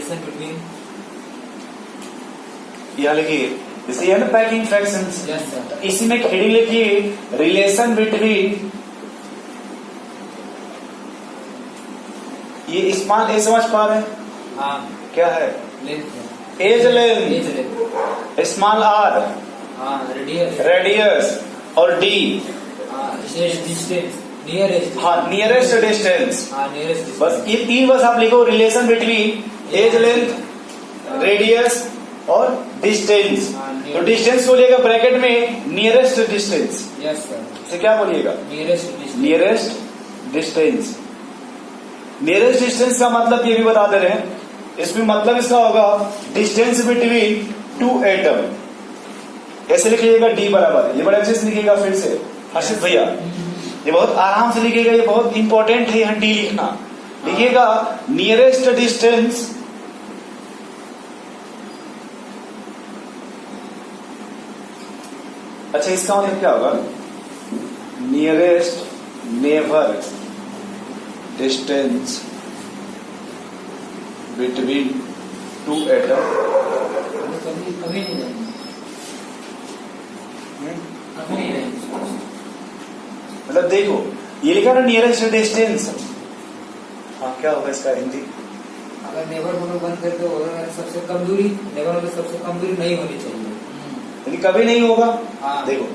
Relation between, यहाँ लिखिए जैसे ये ना पैकिंग फ्रैक्शंस, यस सर, इसी में हेडिंग लिखिए रिलेशन बिटवीन, ये स्मॉल ए समझ पा रहे हैं हाँ क्या है? Length, edge length, edge length, small r हाँ रेडियस, रेडियस और डी हाँ डिस्टेंस, नियरेस्ट, हाँ नियरेस्ट डिस्टेंस। हाँ नियरेस्ट, बस ये तीन बस आप लिखो relation between edge length radius और डिस्टेंस। तो डिस्टेंस बोलिएगा ब्रैकेट में नियरेस्ट डिस्टेंस, यस सर, से क्या बोलिएगा? Nearest distance, nearest distance. Nearest distance का मतलब ये भी बता दे रहे हैं, इसमें मतलब इसका होगा डिस्टेंस बिटवीन टू एटम। ऐसे लिखिएगा डी बराबर, ये बड़े अच्छे से लिखिएगा फिर से हर्षित भैया, ये बहुत आराम से लिखिएगा, ये बहुत इंपॉर्टेंट है यहाँ डी लिखना। लिखिएगा नियरेस्ट डिस्टेंस अच्छा इसका मतलब क्या होगा? Nearest neighbour distance between two atom. कभी कभी नहीं जाएंगे, कभी नहीं जाएंगे, मतलब देखो ये लिखा ना नियरेस्ट डिस्टेंस, हाँ क्या होगा इसका हिंदी? अगर नेबर को बंद कर दो, सबसे कम दूरी, नेबर में सबसे कम दूरी नहीं होनी चाहिए, यानी कभी नहीं होगा। हाँ। देखो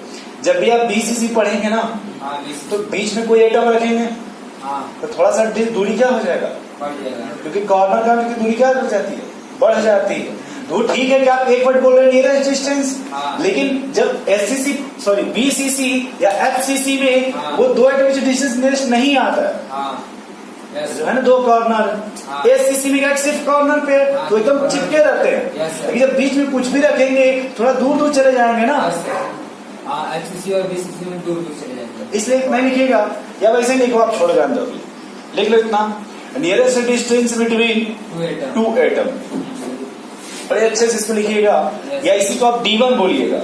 जब भी आप बीसीसी पढ़ेंगे ना हाँ तो बीच में कोई एटम रखेंगे हाँ तो थोड़ा सा दूरी क्या हो जाएगा? बढ़ जाएगा, क्योंकि कॉर्नर का की दूरी क्या हो जाती है? बढ़ जाती है। तो ठीक है कि आप एक वर्ड बोल रहे हैं नियरेस्ट डिस्टेंस, हाँ। लेकिन जब बीसीसी या एफसीसी में हाँ। वो दो एटम के डिस्टेंस नियरेस्ट नहीं आता है, हाँ यस जो है ना दो कॉर्नर। हाँ। एससीसी में क्या सिर्फ कॉर्नर पे हाँ, तो एकदम corner। चिपके रहते हैं, Yes, sir। लेकिन जब बीच में कुछ भी रखेंगे थोड़ा दूर दूर चले जाएंगे ना, हाँ एफसीसी और बीसीसी में दूर दूर चले जाएंगे, इसलिए इतना ही लिखिएगा या वैसे ही लिखो, आप छोड़ जान दो, लिख लो इतना nearest distance between two atom. बड़े अच्छे से इसको लिखिएगा, या इसी को आप D1 बोलिएगा।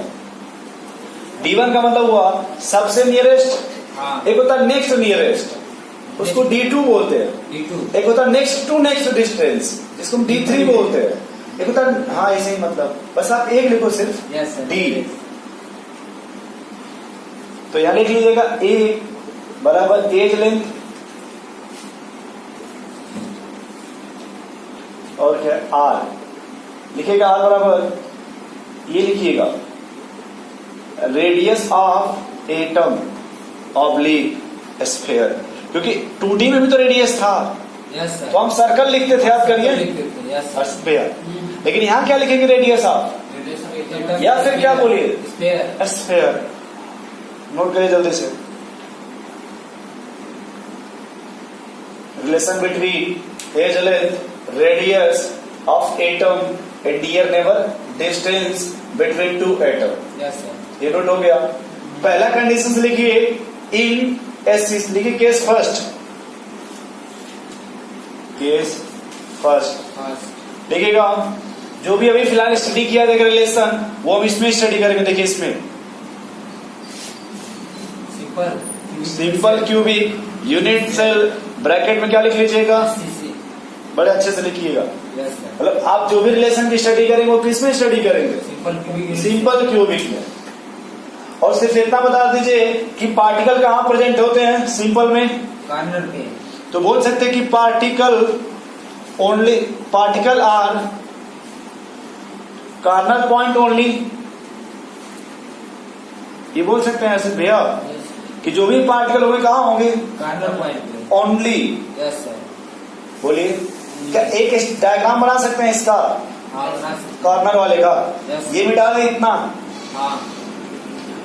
D1 का मतलब हुआ सबसे नियरेस्ट, हाँ एक होता है नेक्स्ट नियरेस्ट, उसको D2 बोलते हैं। D2, एक होता है नेक्स्ट टू नेक्स्ट डिस्टेंस, जिसको हम D3 बोलते हैं। एक होता है, हाँ ऐसे ही मतलब, बस आप एक लिखो सिर्फ यस सर, D। तो यहां लिख लीजिएगा ए बराबर एज लेंथ और क्या आर, लिखिएगा आर बराबर ये लिखिएगा radius of atom oblique sphere, क्योंकि 2D में भी तो रेडियस था यस सर, तो हम सर्कल लिखते थे, याद करिए यस सर, स्फीयर, लेकिन यहाँ क्या लिखेंगे रेडियस ऑफ, या फिर क्या बोलिए स्फीयर, स्फीयर। नोट करिए जल्दी से, relation between edge length radius of atom and near neighbour distance between two atom. Yes sir, ये नोट हो गया। पहला कंडीशन लिखिए इन एससी, लिखिए case first, case first first, देखिएगा जो भी अभी फिलहाल स्टडी किया जाएगा रिलेशन, वो हम इसमें स्टडी करेंगे। देखिए इसमें simple cubic unit cell, bracket में क्या लिख लीजिएगा? सीसी, बड़े अच्छे से लिखिएगा। यस सर, मतलब आप जो भी रिलेशन की स्टडी करेंगे वो किस में स्टडी करेंगे? सिंपल क्यूबिक, सिंपल क्यूबिक में। और सिर्फ इतना बता दीजिए कि पार्टिकल कहाँ प्रेजेंट होते हैं सिंपल में? कॉर्नर पे, तो बोल सकते हैं कि particle are corner point only, ये बोल सकते हैं ऐसे भैया कि जो भी पार्टिकल होंगे कहाँ होंगे? कॉर्नर पॉइंट पे, ओनली। यस सर, बोलिए क्या एक डायग्राम बना सकते हैं इसका हाँ बना सकते, कॉर्नर वाले का? Yes. ये मिटा दें इतना। हाँ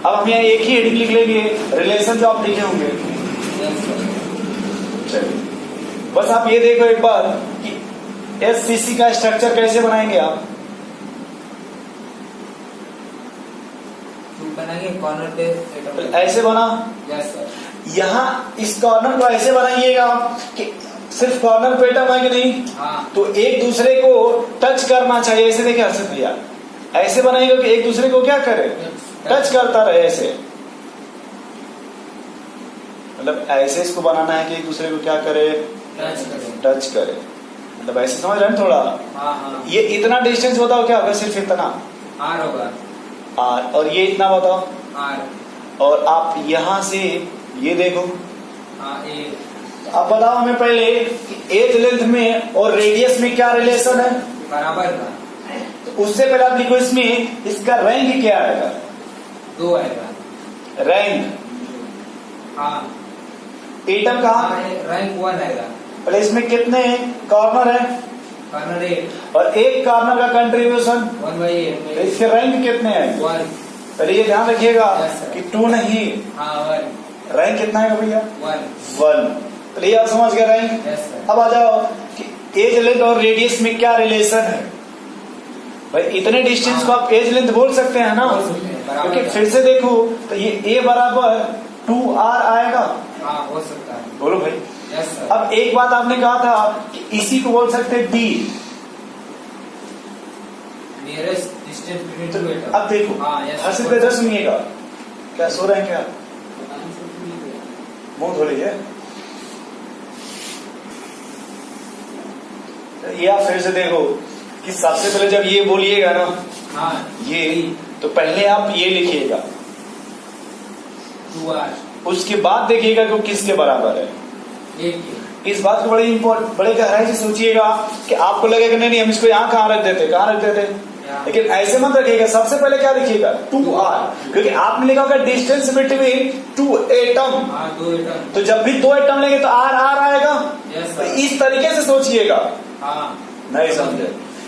अब हम यहाँ एक ही हेडिंग लिख लेंगे, रिलेशन जो आप लिखे होंगे। यस सर, चलिए बस आप ये देखो एक बार कि एससीसी का स्ट्रक्चर कैसे बनाएंगे आप? बनाएंगे कॉर्नर पे एटम, ऐसे बना। यस सर, यहाँ इस कॉर्नर को ऐसे बनाइएगा कि सिर्फ कॉर्नर पे एटम है कि नहीं, हाँ तो एक दूसरे को टच करना चाहिए। ऐसे देखिए हर्षित भैया, ऐसे बनाइएगा कि एक दूसरे को क्या करे? टच करता रहे ऐसे, मतलब ऐसे इसको बनाना है कि एक दूसरे को क्या करे? टच करें, टच करे। मतलब ऐसे समझ रहे हैं थोड़ा। हाँ हाँ ये इतना डिस्टेंस बताओ क्या होगा, सिर्फ इतना आर होगा, आर, और ये इतना बताओ, आर, और आप यहां से ये देखो। हाँ ए, अब बताओ हमें पहले एज लेंथ में और रेडियस में क्या रिलेशन है। बराबर का, तो उससे पहले आप लिखो इसमें इसका रैंक क्या आएगा, 2 आएगा, रैंक हाँ एटम कहाँ, रैंक 1 आएगा, पहले इसमें कितने कॉर्नर है, कॉर्नर 8, और एक कॉर्नर का कंट्रीब्यूशन, 1/8, तो इसके रैंक कितने हैं। 1, पहले ये ध्यान रखिएगा Yes, sir. कि 2 नहीं, हाँ 1, रैंक कितना है भैया, 1, 1। तो ये आप समझ गए रैंक। यस सर, अब आ जाओ कि एज लेंथ और रेडियस में क्या रिलेशन है। भाई इतने डिस्टेंस को आप एज लेंथ बोल सकते हैं ना, बोल सकते हैं, बराबर क्योंकि का। फिर से देखो तो ये ए बराबर 2r आएगा, हाँ हो सकता है, बोलो भाई। यस सर, अब एक बात आपने कहा था कि इसी को बोल सकते हैं डी। नियरेस्ट डिस्टेंस बिटवीन तो 2 एटम, अब देखो हाँ यस हर से इधर सुनिएगा, क्या सो रहे हैं क्या, मुंह धो लीजिए। ये आप फिर से देखो कि सबसे पहले जब ये बोलिएगा ना हाँ ये, तो पहले आप ये लिखिएगा, 2r, उसके बाद देखिएगा कि वो किसके बराबर है। 1 के, इस बात को बड़े इम्पोर्टेंट, बड़े गहराई से सोचिएगा कि आपको लगेगा नहीं हम इसको यहाँ कहाँ रख देते, कहाँ रख देते, लेकिन ऐसे मत रखिएगा। सबसे पहले क्या लिखिएगा, 2r, क्योंकि आपने लिखा होगा डिस्टेंस बिटवीन 2 एटम, हाँ 2 एटम, तो जब भी 2 एटम लेंगे तो r r आएगा। यस तो सर, इस तरीके से सोचिएगा, हाँ नहीं समझे।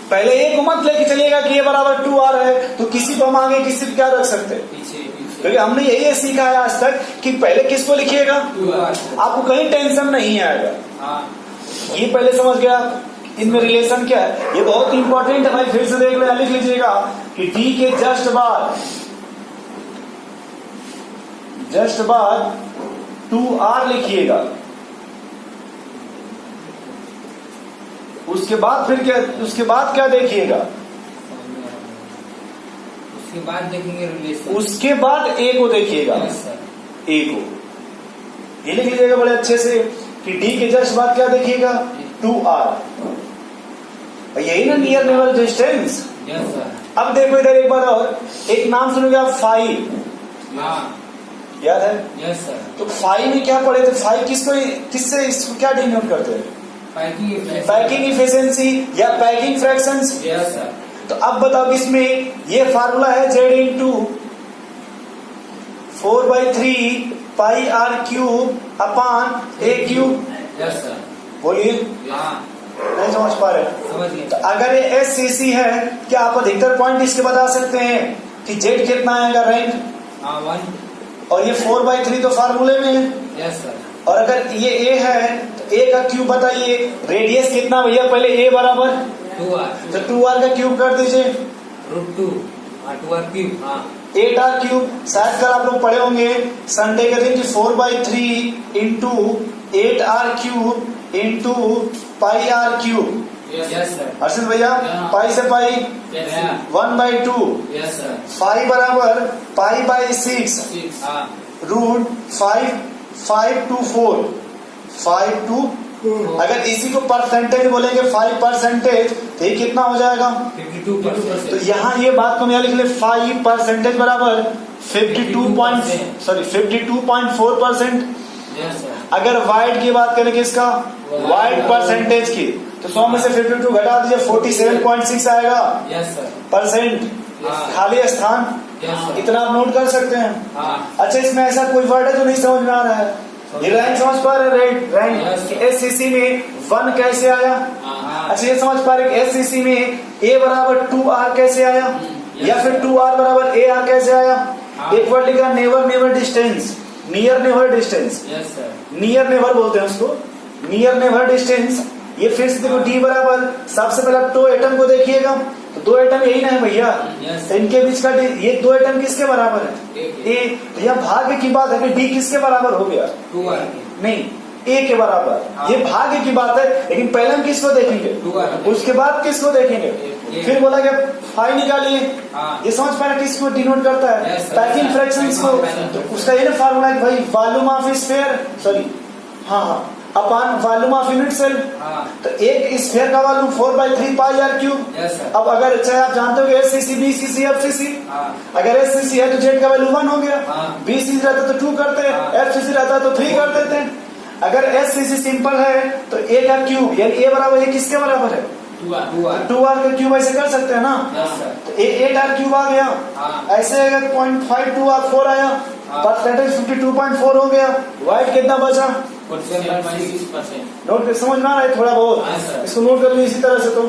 पहले एक को मत लेके चलिएगा कि ये बराबर 2r है, तो किसी को हम आगे किसी को क्या रख सकते हैं, पीछे पीछे, क्योंकि हमने यही सीखा है आज तक कि पहले किसको लिखिएगा, 2r, आपको कहीं टेंशन नहीं आएगा। हाँ ये पहले समझ गया इनमें रिलेशन क्या है, ये बहुत इंपॉर्टेंट है भाई। फिर से देख लिख लीजिएगा कि डी के जस्ट बाद 2r लिखिएगा, उसके बाद फिर क्या, उसके बाद क्या देखिएगा, उसके बाद देखेंगे रिलेशन, उसके बाद ए को देखिएगा, यस सर, ए को ये लिख लीजिएगा बड़े अच्छे से कि डी के जस्ट बाद क्या देखिएगा, 2r, यही ना near neighbour distance. Yes sir, अब देखो इधर एक बार और, एक नाम सुनोगे आप, फाई, हाँ याद है। यस सर, तो फाई में क्या पढ़े थे, फाई किसको किससे इसको क्या डिनोट करते हैं, पैकिंग इफिशिएंसी या पैकिंग फ्रैक्शंस। यस सर, तो अब बताओ किसमें ये फार्मूला है z into 4/3 pi r cube upon a cube, yes sir, बोलिए, हाँ नहीं समझ पा रहे। समझ तो गए, अगर ये SCC है, क्या आप अधिकतर पॉइंट इसके बता सकते हैं कि z कितना आएगा रैंक, हाँ 1, और ये 4/3 तो फार्मूले में है, यस सर, और अगर ये a है तो a का क्यूब बताइए, रेडियस कितना भैया, पहले a बराबर 2r, तो 2r का क्यूब कर दीजिए, √2, हाँ 2r क्यूब, हाँ 8r क्यूब। शायद कल आप लोग पढ़े होंगे संडे के दिन कि 4/3 into 8r cube into pi r cube. Yes sir, Harshit भैया, पाई से पाई गया, 1/2, यस सर, फाई बराबर पाई/6 6, हाँ रूट 5 to 4 5 to, अगर इसी को परसेंटेज बोलेंगे 5%, तो ये कितना हो जाएगा, 52%, तो यहाँ ये बात को मैं लिख ले, 5% बराबर 52.4%। यस सर, अगर वाइड की बात करें किसका, वाइड परसेंटेज की, तो 100 में से 52 घटा दीजिए, 47.6 आएगा यस सर, परसेंट, हाँ। खाली स्थान। यस सर, इतना आप नोट कर सकते हैं। हाँ अच्छा, इसमें ऐसा कोई वर्ड है जो नहीं समझ में आ रहा है, ये रैंक समझ पा रहे हैं, रैंक Yes, SCC में 1 कैसे आया। हाँ, अच्छा, ये समझ पा रहे हैं SCC में a बराबर 2r कैसे आया, Yes, या फिर 2r बराबर ar कैसे आया। हाँ। एक वर्ड लिखा never distance, near never distance, yes sir, near never बोलते हैं उसको, नियर नेवर डिस्टेंस। ये फिर से देखो d बराबर, सबसे पहले 2 एटम को देखिएगा, तो 2 एटम यही ना है भैया, Yes. तो इनके बीच का ये 2 एटम किसके बराबर है, एक। a। तो यह भाग्य की बात है कि d किसके बराबर हो गया, 2r, नहीं a के बराबर। हाँ। ये भाग्य की बात है, लेकिन पहले हम किसको देखेंगे, 2r, उसके बाद किसको देखेंगे। एक। फिर बोला गया फाई निकालिए, हाँ। ये समझ पा रहे किसको डिनोट करता है, Yes, sir. पैकिंग फ्रैक्शंस को। Packing तो उसका ये ना फार्मूला है भाई, वॉल्यूम ऑफ स्फीयर, सॉरी हाँ, upon volume of unit cell. हाँ तो एक स्फीयर का volume 4/3 pi r cube. Yes sir. अब अगर चाहे आप जानते हो एससीसी बीसीसी एफसीसी, हाँ अगर एससीसी है तो जेड का वैल्यू 1 हो गया, हाँ। बीसीसी रहता तो 2 करते, हाँ। एफसीसी रहता तो 3 कर देते। अगर एससीसी सिंपल है तो ए का क्यूब यानी ए बराबर ए किसके बराबर है? 2r 2r का क्यूब ऐसे कर सकते हैं ना। Yes sir. तो 8r क्यूब आ गया। हाँ ऐसे अगर 0.52r4 आया, हाँ। परसेंटेज 52.4 हो गया। वाइट कितना बचा? 47.6%। नोट समझ में आ रहा है थोड़ा बहुत? हाँ, सर। इसको नोट कर लो इसी तरह से। तो